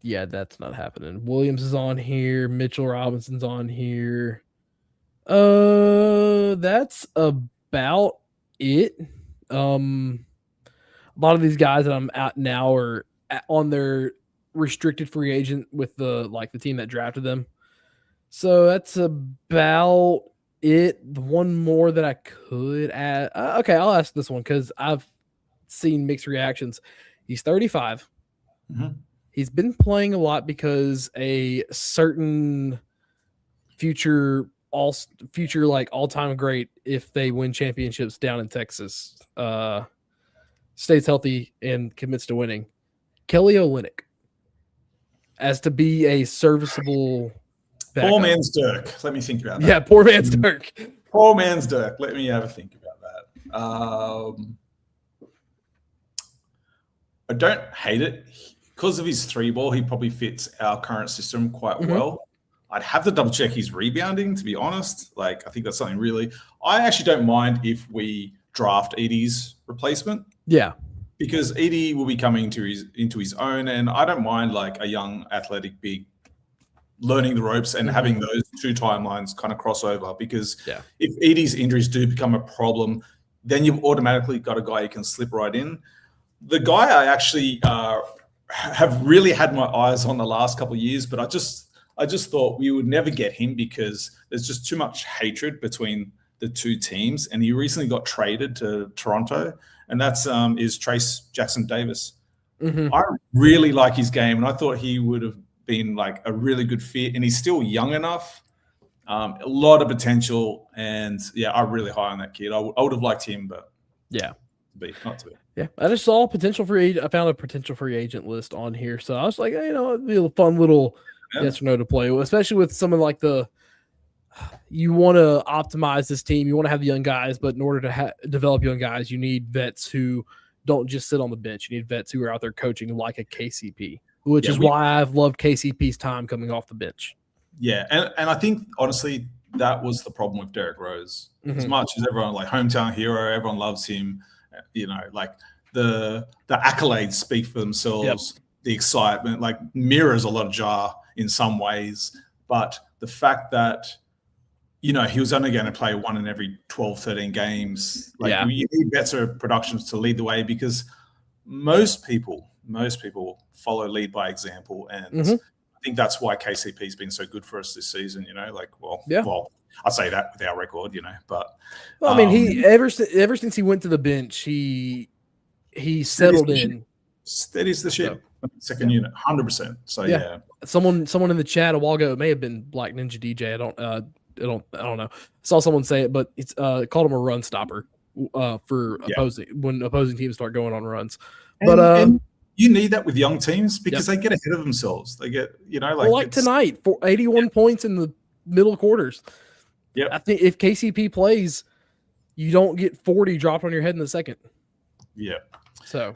That's not happening. Williams is on here. Mitchell Robinson's on here. That's about it. A lot of these guys that I'm at now are on their restricted free agent with the team that drafted them. So that's about it. The one more that I could add. Okay, I'll ask this one because I've seen mixed reactions. He's 35. Mm-hmm. He's been playing a lot because a certain future all-time great, if they win championships down in Texas, stays healthy and commits to winning. Kelly Olynyk, as to be a serviceable backup. Poor man's Dirk. Let me think about that. Yeah, poor man's Dirk. Poor man's Dirk. Let me have a think about that. I don't hate it. Because of his 3-ball, he probably fits our current system quite well. I'd have to double check his rebounding, to be honest. I think that's something really. I actually don't mind if we draft Edie's replacement. Yeah, because Edie will be coming into his own, and I don't mind a young athletic big learning the ropes and having those 2 timelines kind of cross over. Because if Edie's injuries do become a problem, then you've automatically got a guy you can slip right in. The guy I actually have really had my eyes on the last couple of years, but I just thought we would never get him because there's just too much hatred between the 2 teams. And he recently got traded to Toronto, and that's is Trace Jackson Davis. I really like his game, and I thought he would have been a really good fit. And he's still young enough, a lot of potential, and I'm really high on that kid. I would have liked him, but not to be. Yeah, I just saw potential free agent. I found a potential free agent list on here, so I was like, it'd be a fun little yes or no to play, especially with some of you want to optimize this team. You want to have the young guys, but in order to develop young guys, you need vets who don't just sit on the bench. You need vets who are out there coaching like a KCP, which is why I've loved KCP's time coming off the bench. Yeah, and I think, honestly, that was the problem with Derrick Rose. As much as everyone, hometown hero, everyone loves him, the accolades speak for themselves. Yep. The excitement mirrors a lot of Ja in some ways, but the fact that he was only going to play 1 in every 12, 13 games. You need better productions to lead the way, because most people lead by example, and I think that's why KCP's been so good for us this season. Well, I say that with our record, but he ever since he went to the bench, he settled in. Steadies the ship. Second unit, 100%. So someone in the chat a while ago, it may have been Black Ninja DJ. I don't know. Saw someone say it, but it's called him a run stopper for opposing teams start going on runs. And you need that with young teams because they get ahead of themselves. They get tonight for 81 points in the middle quarters. Yeah, I think if KCP plays, you don't get 40 dropped on your head in the second. Yeah. So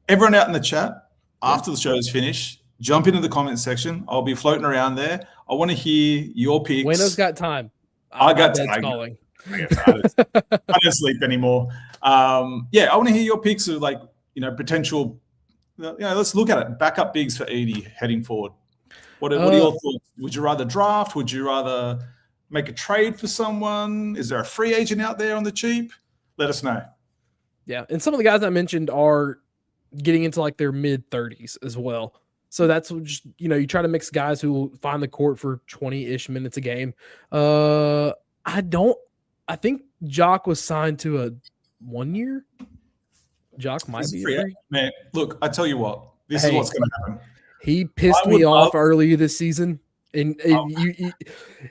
everyone out in the chat, after the show is finished, jump into the comment section. I'll be floating around there. I want to hear your picks. Wayno's got time. I got time. I don't sleep anymore. I want to hear your picks of potential. Let's look at it. Backup bigs for Edie heading forward. What are your thoughts? Would you rather draft? Would you rather make a trade for someone? Is there a free agent out there on the cheap? Let us know. Yeah, and some of the guys I mentioned are getting into their mid-30s as well. So that's just, you try to mix guys who will find the court for 20-ish minutes a game. I think Jock was signed to a 1 year. Jock might be a 3. Man, look, I tell you what, this is what's going to happen. He pissed me off earlier this season. And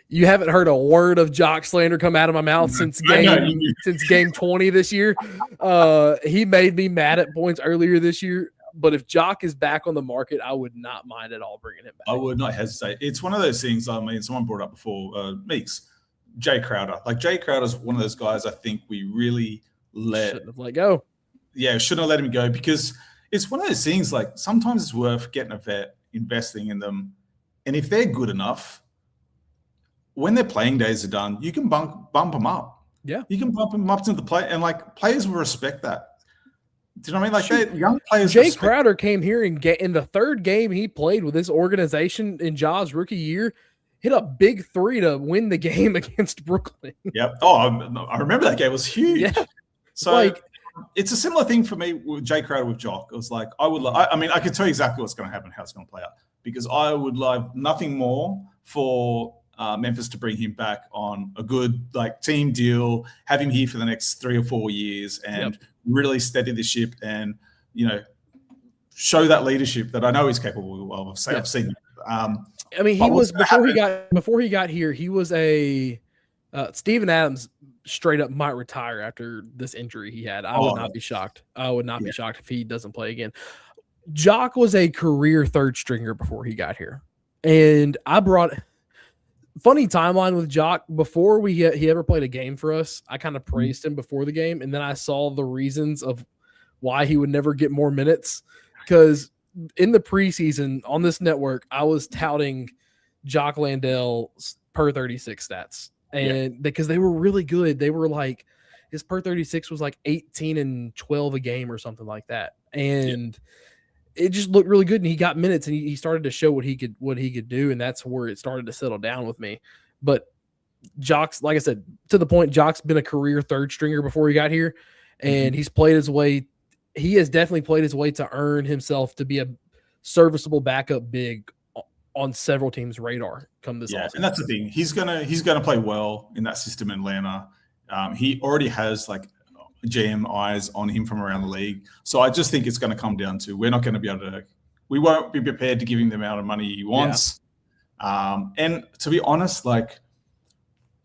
you haven't heard a word of Jock slander come out of my mouth since game 20 this year. He made me mad at points earlier this year. But if Jock is back on the market, I would not mind at all bringing him back. I would not hesitate. It's one of those things. I mean, someone brought up before, Meeks, Jay Crowder. Like Jay Crowder's one of those guys I think we really shouldn't have let go. Yeah, shouldn't have let him go because it's one of those things. Like sometimes it's worth getting a vet, investing in them. And if they're good enough, when their playing days are done, you can bump them up. Yeah. You can bump them up to the play. And, like, players will respect that. Do you know what I mean? Like, young players. Jay Crowder came here and in the third game he played with this organization in Ja's rookie year, hit a big 3 to win the game against Brooklyn. Yep. Oh, I remember that game. It was huge. Yeah. So, it's a similar thing for me with Jay Crowder with Jock. It was like, I mean, I can tell you exactly what's going to happen, how it's going to play out. Because I would love nothing more for Memphis to bring him back on a good team deal, have him here for the next 3 or 4 years, and really steady the ship, and show that leadership that I know he's capable of. I've seen it. I mean, he was before he got here. He was a Steven Adams straight up might retire after this injury he had. I would not be shocked. I would not be shocked if he doesn't play again. Jock was a career third stringer before he got here. And I brought funny timeline with Jock before he ever played a game for us. I kind of praised him before the game. And then I saw the reasons of why he would never get more minutes. Because in the preseason on this network, I was touting Jock Landale's per 36 stats. And because they were really good, they were like, his per 36 was like 18 and 12 a game or something like that. And it just looked really good, and he got minutes, and he started to show what he could do, and that's where it started to settle down with me. But Jock's, like I said, to the point, Jock's been a career third stringer before he got here, and he's played his way. He has definitely played his way to earn himself to be a serviceable backup big on several teams' radar come this offseason. And that's the thing. He's gonna play well in that system in Atlanta. He already has GM eyes on him from around the league. So I just think it's going to come down to we won't be prepared to give him the amount of money he wants. And to be honest,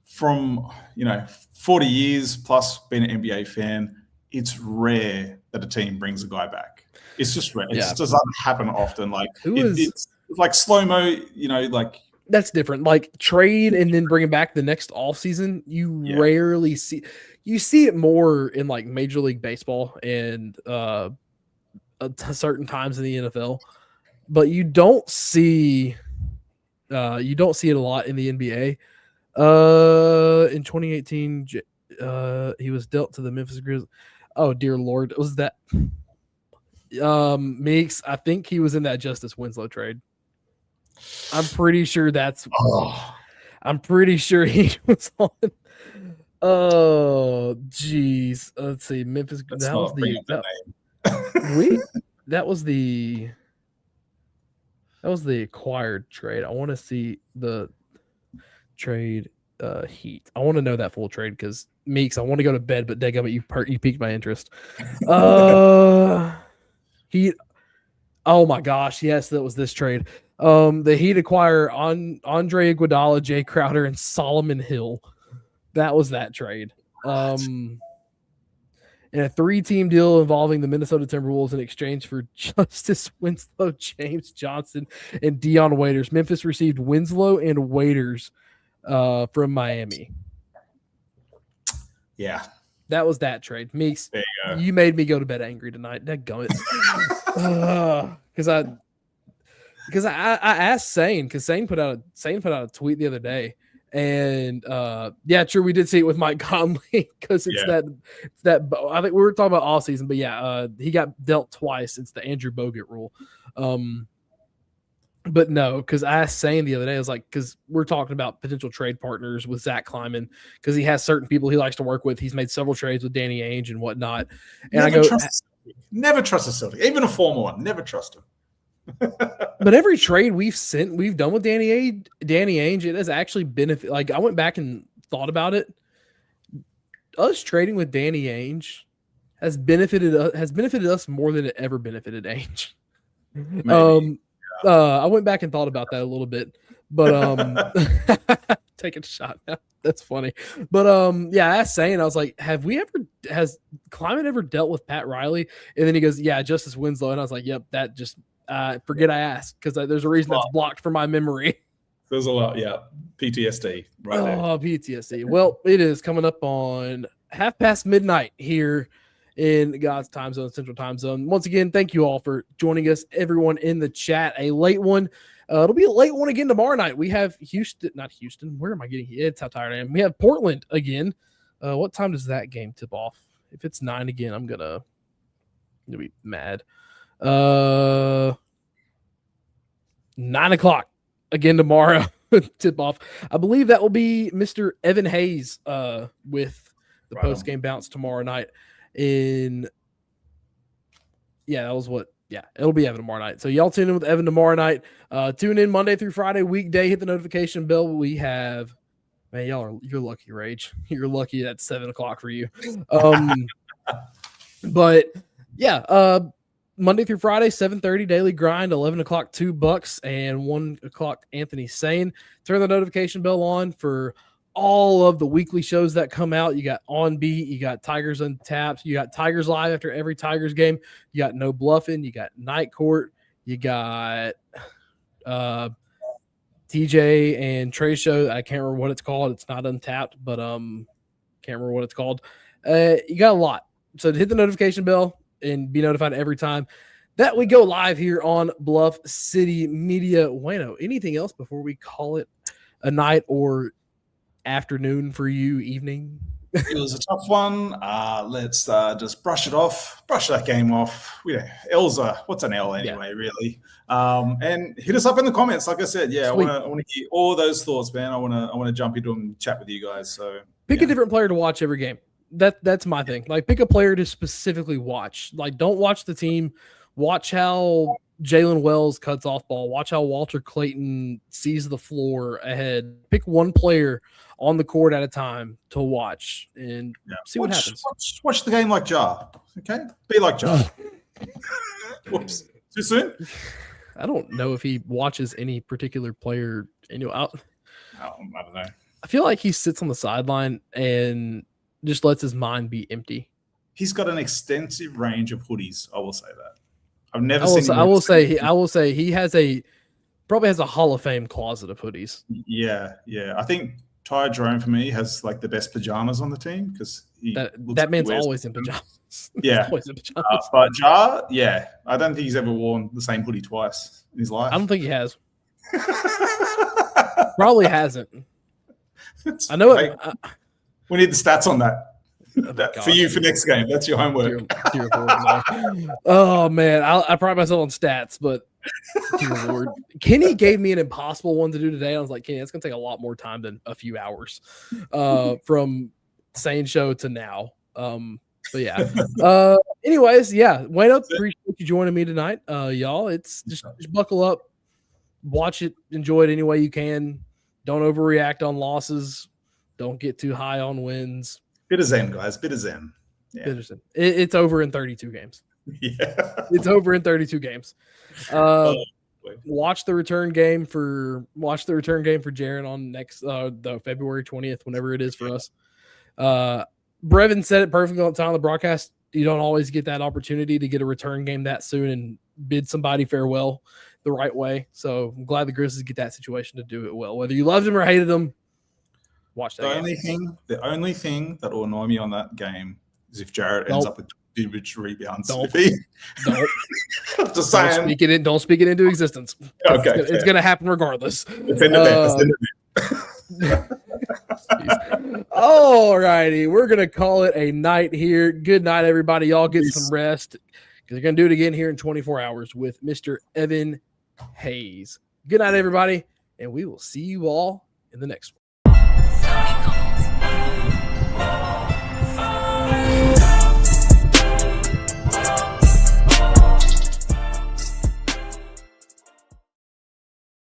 from 40 years plus being an NBA fan, it's rare that a team brings a guy back. It's just rare. It just doesn't happen often. It's like slow-mo, that's different. Like trade and then bring it back the next off season. You rarely see. You see it more in Major League Baseball and certain times in the NFL, but you don't see it a lot in the NBA. In 2018, he was dealt to the Memphis Grizzlies. Oh dear Lord, was that Meeks? I think he was in that Justice Winslow trade. I'm pretty sure that's. I'm pretty sure he was on. Oh, geez. Let's see. Memphis. That was the acquired trade. I want to see the trade heat. I want to know that full trade because Meeks. I want to go to bed, but you piqued my interest. Heat. Oh my gosh! Yes, that was this trade. The Heat acquire Andre Iguodala, Jay Crowder, and Solomon Hill. That was that trade. And a 3-team deal involving the Minnesota Timberwolves in exchange for Justice Winslow, James Johnson, and Dion Waiters. Memphis received Winslow and Waiters from Miami. Yeah. That was that trade. Meeks, you made me go to bed angry tonight. Dadgummit. Because I asked Sane, because Sane put out a tweet the other day, and true, we did see it with Mike Conley because it's that I think we were talking about all season, but he got dealt twice. It's the Andrew Bogut rule. But no, because I asked Sane the other day, I was like, because we're talking about potential trade partners with Zach Kleiman, because he has certain people he likes to work with. He's made several trades with Danny Ainge and whatnot. And never trust a Celtic, even a former one. Never trust him. But every trade we've done with Danny Ainge, it has actually benefited. Like I went back and thought about it, us trading with Danny Ainge has benefited us more than it ever benefited Ainge. I went back and thought about that a little bit, but taking a shot now. That's funny. But yeah, I asked Zane, I was like, has Climate ever dealt with Pat Riley? And then he goes, yeah, Justice Winslow. And I was like, yep, that just forget I asked, because there's a reason that's blocked from my memory. There's a lot, yeah. PTSD right there. Oh, PTSD. Well, it is coming up on midnight here in God's time zone, Central Time Zone. Once again, thank you all for joining us, everyone in the chat. A late one. It'll be a late one again tomorrow night. We have not Houston. Where am I getting here? It's how tired I am. We have Portland again. What time does that game tip off? If it's 9 again, I'm gonna be mad. 9 o'clock again tomorrow. Tip off. I believe that will be Mr. Evan Hayes with the post game bounce tomorrow night. That was what. Yeah, it'll be Evan tomorrow night. So y'all tune in with Evan tomorrow night. Tune in Monday through Friday, weekday. Hit the notification bell. We have, man, you're lucky, Rage. You're lucky that's 7 o'clock for you. But yeah, Monday through Friday, 7:30 daily grind, 11 o'clock $2 and 1 o'clock Anthony Sane. Turn the notification bell on for all of the weekly shows that come out. You got On Beat, you got Tigers Untapped, you got Tigers Live after every Tigers game, you got No Bluffing, you got Night Court, you got TJ and Trey show. I can't remember what it's called. It's not Untapped, but can't remember what it's called. You got a lot. So hit the notification bell and be notified every time that we go live here on Bluff City Media. Wayno, anything else before we call it a night or afternoon for you, evening? It was a tough one. Let's just brush that game off. L's what's an L anyway, really? And hit us up in the comments. Like I said, yeah, Sweet. I want to hear all those thoughts, man. I want to jump into and chat with you guys. So pick a different player to watch every game. That's my thing. Like, pick a player to specifically watch. Like, don't watch the team. Watch how Jalen Wells cuts off ball. Watch how Walter Clayton sees the floor ahead. Pick one player on the court at a time to watch and see what happens. Watch the game like Jar. Okay? Be like Jar. Whoops. Too soon? I don't know if he watches any particular player. I don't know. I feel like he sits on the sideline and just lets his mind be empty. He's got an extensive range of hoodies. I will say that. I've never seen. I will say he probably has a Hall of Fame closet of hoodies. Yeah. I think Ty Jerome for me has like the best pajamas on the team because that man's always in pajamas. Yeah, always in pajamas. But Jar, I don't think he's ever worn the same hoodie twice in his life. I don't think he has. Probably hasn't. I know it. We need the stats on that. For you for next game. That's your homework. Dear Lord, oh man, I pride myself on stats, but dear Lord, Kenny gave me an impossible one to do today. I was like, Kenny, that's gonna take a lot more time than a few hours from Sane show to now. But yeah. Anyways, yeah. Wayne, appreciate you joining me tonight, y'all. It's just buckle up, watch it, enjoy it any way you can. Don't overreact on losses. Don't get too high on wins. Bit of zen, guys. Bit of zen. Yeah. It's over in 32 games. Yeah. It's over in 32 games. Watch the return game for Jaron on next the February 20th, whenever it is for us. Brevin said it perfectly on the time of the broadcast. You don't always get that opportunity to get a return game that soon and bid somebody farewell the right way. So I'm glad the Grizzlies get that situation to do it well. Whether you loved them or hated them, watch that. The only thing that will annoy me on that game is if Jarrett ends up with huge rebounds. Don't. Just saying. Don't speak it into existence. Okay. It's going to happen regardless. All righty. We're going to call it a night here. Good night, everybody. Y'all get some rest because you're going to do it again here in 24 hours with Mr. Evan Hayes. Good night, everybody. And we will see you all in the next one.